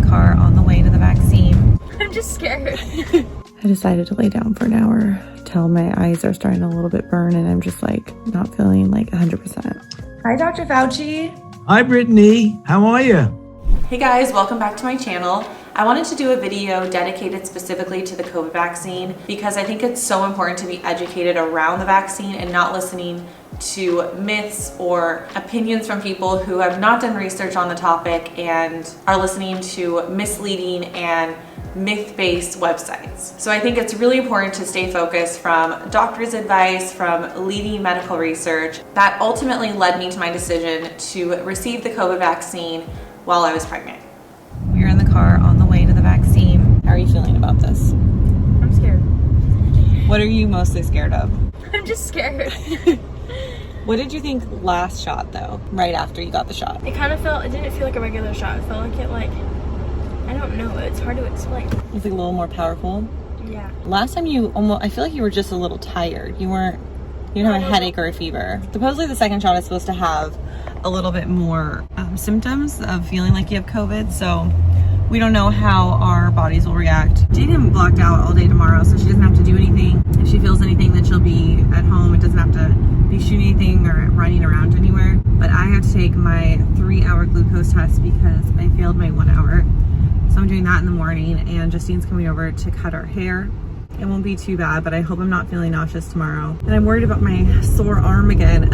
car on the way to the vaccine. I'm just scared. I decided to lay down for an hour till my eyes are starting to a little bit burn and I'm just like not feeling like 100%. Hi, Dr. Fauci. Hi, Brittany. How are you? Hey guys, welcome back to my channel. I wanted to do a video dedicated specifically to the COVID vaccine because I think it's so important to be educated around the vaccine and not listening to myths or opinions from people who have not done research on the topic and are listening to misleading and myth-based websites. So I think it's really important to stay focused from doctor's advice, from leading medical research. That ultimately led me to my decision to receive the COVID vaccine while I was pregnant. We're in the car on the way to the vaccine. How are you feeling about this? I'm scared. What are you mostly scared of? I'm just scared. What did you think last shot though, right after you got the shot? It didn't feel like a regular shot. It felt like I don't know, it's hard to explain. It was like a little more powerful. Yeah. Last time I feel like you were just a little tired. You didn't have a headache or a fever. Supposedly the second shot is supposed to have a little bit more symptoms of feeling like you have COVID. So we don't know how our bodies will react. Jaden blocked out all day tomorrow, so she doesn't have to do anything. If she feels anything, then she'll be at home. It doesn't have to be shooting anything or running around anywhere. But I have to take my 3-hour glucose test because I failed my 1 hour. So I'm doing that in the morning, and Justine's coming over to cut our hair. It won't be too bad, but I hope I'm not feeling nauseous tomorrow. And I'm worried about my sore arm again.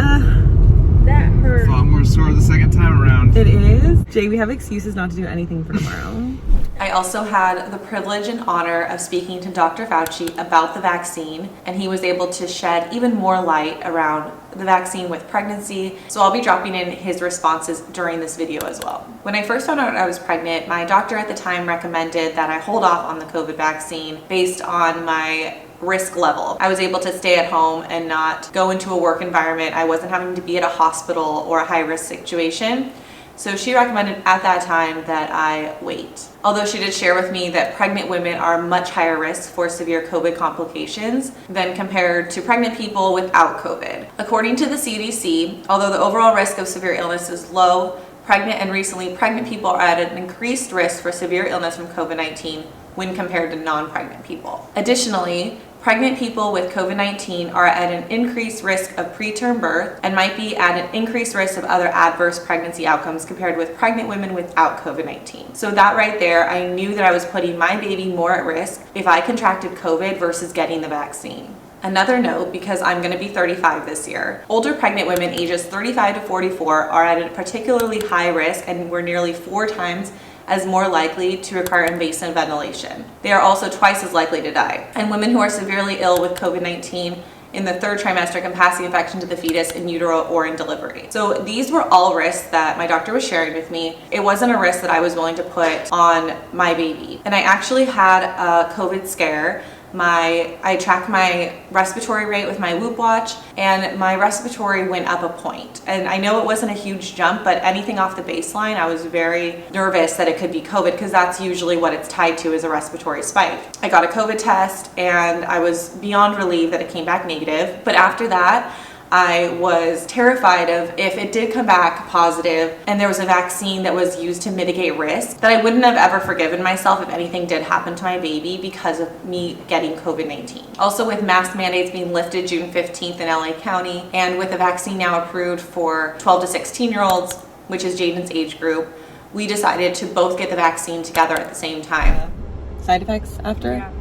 That hurt. It's a lot more sore the second time around. It is. Jay, we have excuses not to do anything for tomorrow. I also had the privilege and honor of speaking to Dr. Fauci about the vaccine, and he was able to shed even more light around the vaccine with pregnancy. So I'll be dropping in his responses during this video as well. When I first found out I was pregnant, my doctor at the time recommended that I hold off on the COVID vaccine based on my risk level. I was able to stay at home and not go into a work environment. I wasn't having to be at a hospital or a high risk situation. So she recommended at that time that I wait. Although she did share with me that pregnant women are much higher risk for severe COVID complications than compared to pregnant people without COVID. According to the CDC, although the overall risk of severe illness is low, pregnant and recently pregnant people are at an increased risk for severe illness from COVID-19 when compared to non-pregnant people. Additionally, pregnant people with COVID-19 are at an increased risk of preterm birth and might be at an increased risk of other adverse pregnancy outcomes compared with pregnant women without COVID-19. So that right there, I knew that I was putting my baby more at risk if I contracted COVID versus getting the vaccine. Another note, because I'm going to be 35 this year, older pregnant women ages 35 to 44 are at a particularly high risk and were nearly 4 times as more likely to require invasive ventilation. They are also twice as likely to die. And women who are severely ill with COVID-19 in the 3rd trimester can pass the infection to the fetus in utero or in delivery. So these were all risks that my doctor was sharing with me. It wasn't a risk that I was willing to put on my baby. And I actually had a COVID scare. I tracked my respiratory rate with my Whoop watch, and my respiratory went up a point. And I know it wasn't a huge jump, but anything off the baseline, I was very nervous that it could be COVID because that's usually what it's tied to, is a respiratory spike. I got a COVID test and I was beyond relieved that it came back negative. But after that, I was terrified of if it did come back positive and there was a vaccine that was used to mitigate risk, that I wouldn't have ever forgiven myself if anything did happen to my baby because of me getting COVID-19. Also, with mask mandates being lifted June 15th in LA County, and with the vaccine now approved for 12 to 16-year-olds, which is Jaden's age group, we decided to both get the vaccine together at the same time. Side effects after? Yeah.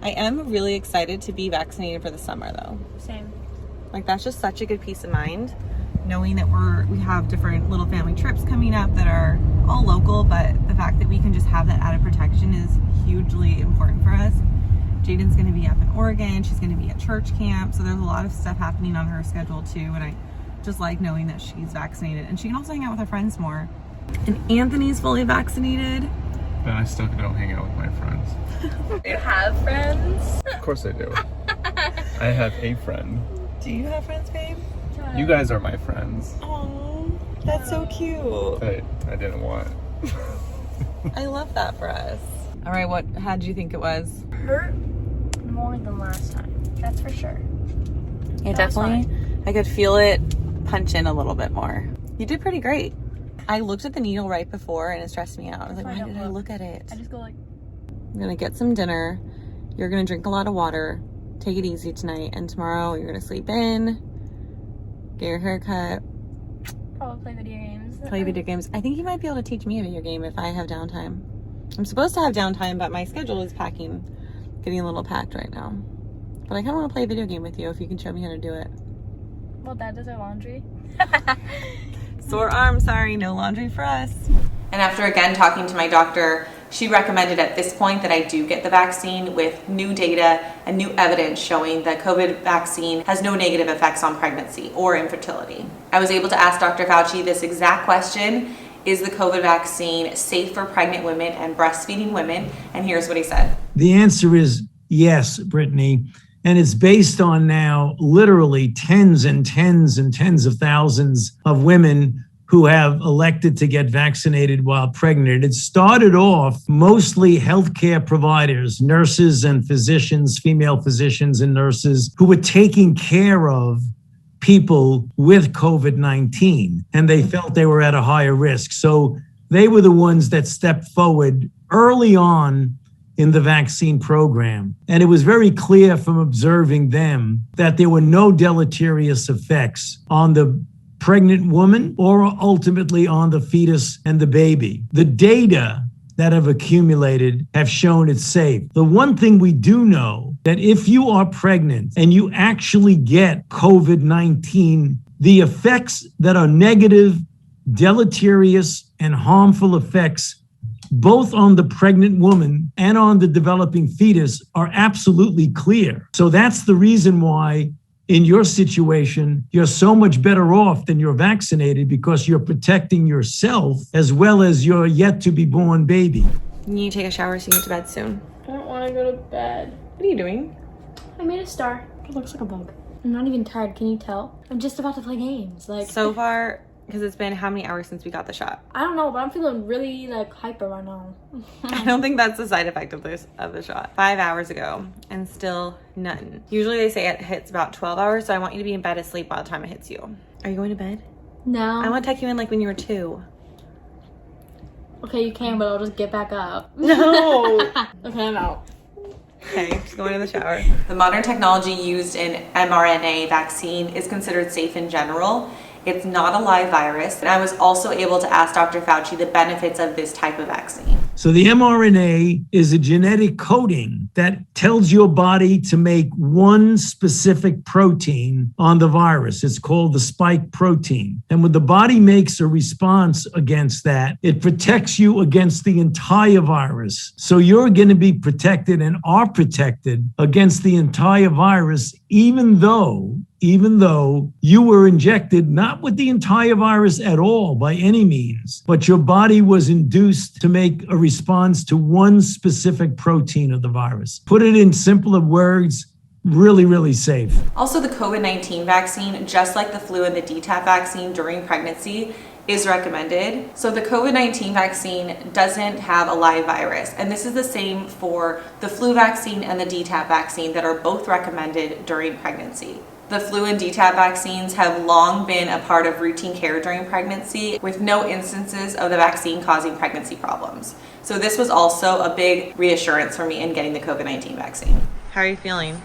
I am really excited to be vaccinated for the summer though. Same. Like, that's just such a good peace of mind, knowing that we have different little family trips coming up that are all local, but the fact that we can just have that added protection is hugely important for us. Jaden's going to be up in Oregon. She's going to be at church camp. So there's a lot of stuff happening on her schedule too. And I just like knowing that she's vaccinated, and she can also hang out with her friends more. And Anthony's fully vaccinated. But I still don't hang out with my friends. You have friends? Of course I do. I have a friend. Do you have friends, babe? You guys are my friends. Oh, that's so cute. But I didn't want. I love that for us. All right, how did you think it was? Hurt more than last time. That's for sure. Yeah, definitely. I could feel it punch in a little bit more. You did pretty great. I looked at the needle right before and it stressed me out. I was like, I why don't did I look. look at it? I just go like, I'm gonna get some dinner. You're gonna drink a lot of water. Take it easy tonight. And tomorrow you're gonna sleep in, get your hair cut, probably play video games. play video games. I think you might be able to teach me a video game if I have downtime. I'm supposed to have downtime, but my schedule is getting a little packed right now. But I kind of want to play a video game with you if you can show me how to do it. Well, Dad does our laundry. Sore arm, sorry, no laundry for us. And after again talking to my doctor, she recommended at this point that I do get the vaccine with new data and new evidence showing that COVID vaccine has no negative effects on pregnancy or infertility. I was able to ask Dr. Fauci this exact question: is the COVID vaccine safe for pregnant women and breastfeeding women? And here's what he said. The answer is yes, Brittany. And it's based on now literally tens and tens and tens of thousands of women who have elected to get vaccinated while pregnant. It started off mostly healthcare providers, nurses and physicians, female physicians and nurses who were taking care of people with COVID-19, and they felt they were at a higher risk. So they were the ones that stepped forward early on in the vaccine program. And it was very clear from observing them that there were no deleterious effects on the pregnant woman or ultimately on the fetus and the baby. The data that have accumulated have shown it's safe. The one thing we do know, that if you are pregnant and you actually get COVID-19, the effects that are negative, deleterious, and harmful effects both on the pregnant woman and on the developing fetus are absolutely clear. So that's the reason why in your situation, you're so much better off than you're vaccinated, because you're protecting yourself as well as your yet to be born baby. You need to take a shower so you get to bed soon. I don't want to go to bed. What are you doing? I made a star. It looks like a bug. I'm not even tired, can you tell? I'm just about to play games. Like, So far, because it's been how many hours since we got the shot? I don't know, but I'm feeling really like hyper right now. I don't think that's the side effect of the shot. 5 hours ago and still none. Usually they say it hits about 12 hours, so I want you to be in bed asleep by the time it hits you. Are you going to bed? No. I want to tuck you in like when you were 2. Okay, you can, but I'll just get back up. No. Okay, I'm out. Okay, just going in the shower. The modern technology used in mRNA vaccine is considered safe in general. It's not a live virus. And I was also able to ask Dr. Fauci the benefits of this type of vaccine. So the mRNA is a genetic coding that tells your body to make one specific protein on the virus. It's called the spike protein. And when the body makes a response against that, it protects you against the entire virus. So you're going to be protected and are protected against the entire virus, even though you were injected not with the entire virus at all by any means, but your body was induced to make a response to one specific protein of the virus. Put it in simpler words, really, really safe. Also, the COVID-19 vaccine, just like the flu and the DTaP vaccine during pregnancy, is recommended. So the COVID-19 vaccine doesn't have a live virus. And this is the same for the flu vaccine and the DTaP vaccine that are both recommended during pregnancy. The flu and DTaP vaccines have long been a part of routine care during pregnancy, with no instances of the vaccine causing pregnancy problems. So this was also a big reassurance for me in getting the COVID-19 vaccine. How are you feeling?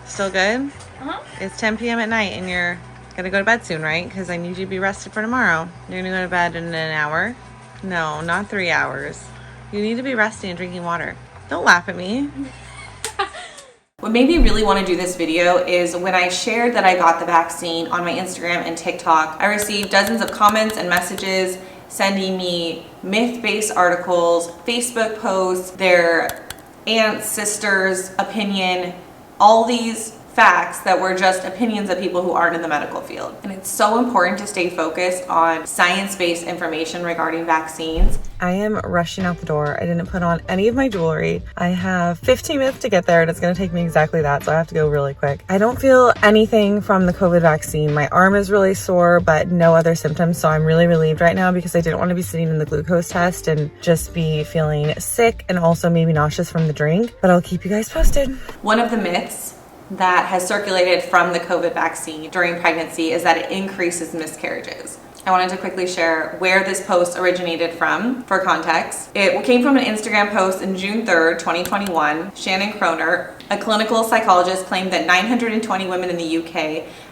Still good? Uh-huh. It's 10 p.m. at night and you're gonna go to bed soon, right? Because I need you to be rested for tomorrow. You're gonna go to bed in an hour? No, not 3 hours. You need to be resting and drinking water. Don't laugh at me. What made me really want to do this video is when I shared that I got the vaccine on my Instagram and TikTok, I received dozens of comments and messages sending me myth-based articles, Facebook posts, their aunt's sister's opinion, all these facts that were just opinions of people who aren't in the medical field. And it's so important to stay focused on science-based information regarding vaccines. I am rushing out the door. I didn't put on any of my jewelry. I have 15 minutes to get there and it's gonna take me exactly that, so I have to go really quick. I don't feel anything from the COVID vaccine. My arm is really sore, but no other symptoms, so I'm really relieved right now because I didn't want to be sitting in the glucose test and just be feeling sick and also maybe nauseous from the drink, but I'll keep you guys posted. One of the myths that has circulated from the COVID vaccine during pregnancy is that it increases miscarriages. I wanted to quickly share where this post originated from for context. It came from an Instagram post in June 3rd, 2021. Shannon Kroner, a clinical psychologist, claimed that 920 women in the UK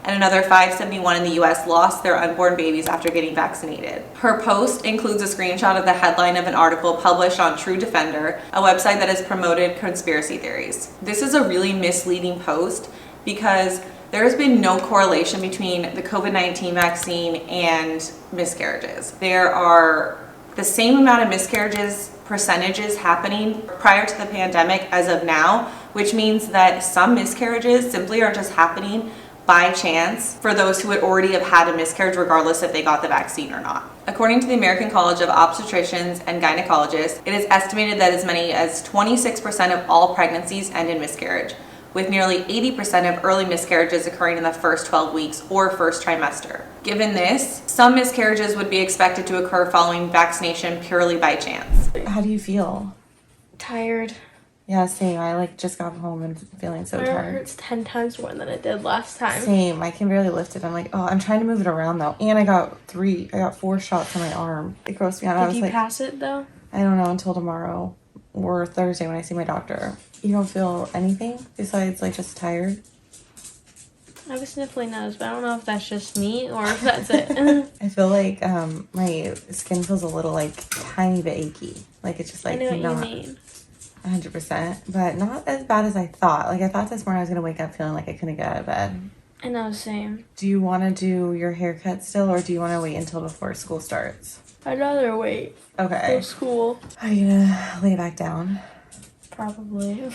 and another 571 in the US lost their unborn babies after getting vaccinated. Her post includes a screenshot of the headline of an article published on True Defender, a website that has promoted conspiracy theories. This is a really misleading post because there has been no correlation between the COVID-19 vaccine and miscarriages. There are the same amount of miscarriages percentages happening prior to the pandemic as of now, which means that some miscarriages simply are just happening by chance for those who would already have had a miscarriage regardless if they got the vaccine or not. According to the American College of Obstetricians and Gynecologists, it is estimated that as many as 26% of all pregnancies end in miscarriage, with nearly 80% of early miscarriages occurring in the first 12 weeks or first trimester. Given this, some miscarriages would be expected to occur following vaccination purely by chance. How do you feel? Tired. Yeah, same. I just got home and feeling so My tired. arm hurts 10 times more than it did last time. Same. I can barely lift it. I'm like, oh, I'm trying to move it around though. And I got 4 shots on my arm. It grossed me out. Did you pass it though? I don't know until tomorrow or Thursday when I see my doctor. You don't feel anything besides just tired? I have a sniffly nose, but I don't know if that's just me or if that's it. I feel like my skin feels a little tiny bit achy. It's just I know what not you mean. 100%, but not as bad as I thought. I thought this morning I was gonna wake up feeling like I couldn't get out of bed. I know, same. Do you want to do your haircut still, or do you want to wait until before school starts? I'd rather wait Okay. for school. Are you gonna lay back down? Probably.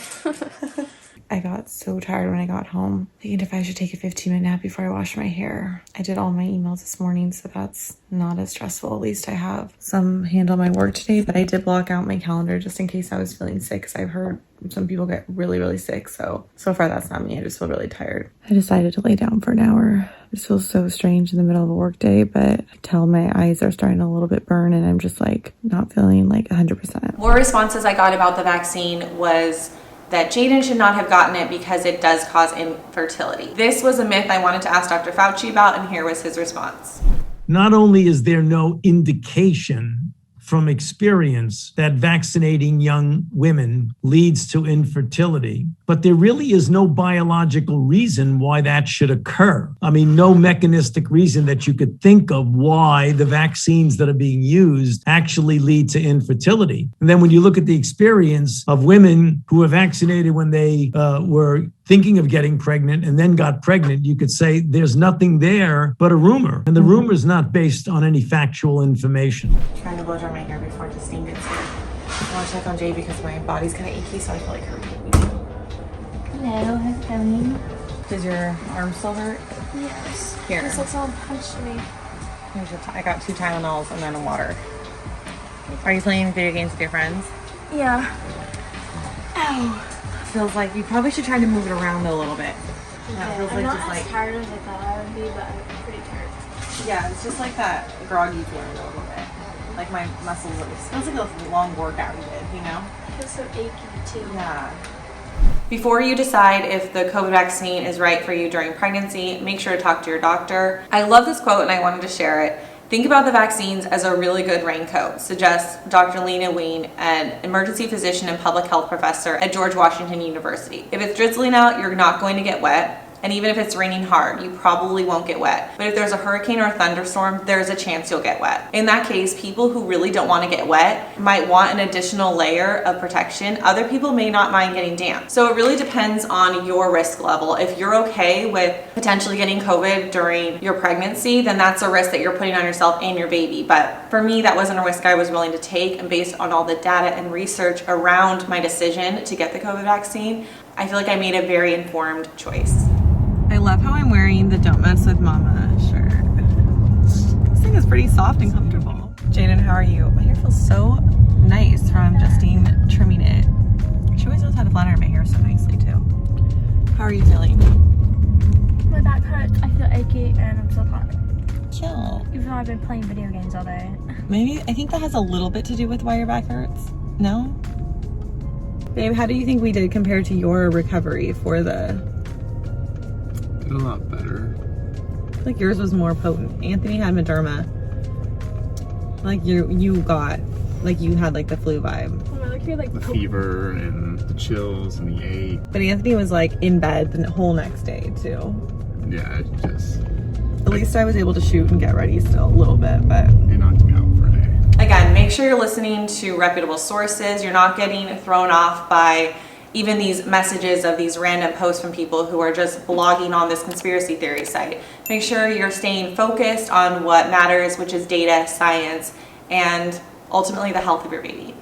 I got so tired when I got home, thinking if I should take a 15-minute nap before I wash my hair. I did all my emails this morning, so that's not as stressful. At least I have some handle on my work today, but I did block out my calendar just in case I was feeling sick, because I've heard some people get really, really sick. So far that's not me. I just feel really tired. I decided to lay down for an hour. This feels so strange in the middle of a work day, but I tell my eyes are starting to a little bit burn, and I'm just not feeling 100%. More responses I got about the vaccine was that Jaden should not have gotten it because it does cause infertility. This was a myth I wanted to ask Dr. Fauci about, and here was his response. Not only is there no indication from experience that vaccinating young women leads to infertility, but there really is no biological reason why that should occur. I mean, no mechanistic reason that you could think of why the vaccines that are being used actually lead to infertility. And then when you look at the experience of women who were vaccinated when they were thinking of getting pregnant and then got pregnant, you could say there's nothing there but a rumor. And the rumor is not based on any factual information. I'm trying to blow dry my hair before Justine gets here. I want to check on Jay because my body's kind of achy, so I feel like her being me. Hello, how's it going? Does your arm still hurt? Yes. Here. Because like someone punched me. I got 2 Tylenols and then a water. Are you playing video games with your friends? Yeah. Ow. Feels like you probably should try to move it around a little bit. That feels I'm not just as tired as I thought I would be, but I'm pretty tired. Yeah, it's just that groggy feeling a little bit. My muscles, it feels like a long workout you did, you know? I feel so achy too. Yeah. Before you decide if the COVID vaccine is right for you during pregnancy, make sure to talk to your doctor. I love this quote and I wanted to share it. Think about the vaccines as a really good raincoat, suggests Dr. Lena Ween, an emergency physician and public health professor at George Washington University. If it's drizzling out, you're not going to get wet. And even if it's raining hard, you probably won't get wet. But if there's a hurricane or a thunderstorm, there's a chance you'll get wet. In that case, people who really don't want to get wet might want an additional layer of protection. Other people may not mind getting damp. So it really depends on your risk level. If you're okay with potentially getting COVID during your pregnancy, then that's a risk that you're putting on yourself and your baby. But for me, that wasn't a risk I was willing to take. And based on all the data and research around my decision to get the COVID vaccine, I feel like I made a very informed choice. I love how I'm wearing the Don't Mess With Mama shirt. This thing is pretty soft and comfortable. Jaden, how are you? My hair feels so nice from Justine trimming it. She always knows how to flatter my hair so nicely too. How are you feeling? My back hurts, I feel achy, and I'm so tired. Chill. Even though I've been playing video games all day. Maybe, I think that has a little bit to do with why your back hurts. No? Babe, how do you think we did compared to your recovery for the... Did a lot better. I feel like yours was more potent. Anthony had Moderna. Like you got, like you had like the flu vibe. Oh, I like your like The fever and the chills and the ache. But Anthony was like in bed the whole next day too. Yeah, it just, At least I was able to shoot and get ready still a little bit, but it knocked me out for a day. again, make sure you're listening to reputable sources. You're not getting thrown off by even these messages of these random posts from people who are just blogging on this conspiracy theory site. Make sure you're staying focused on what matters, which is data, science, and ultimately the health of your baby.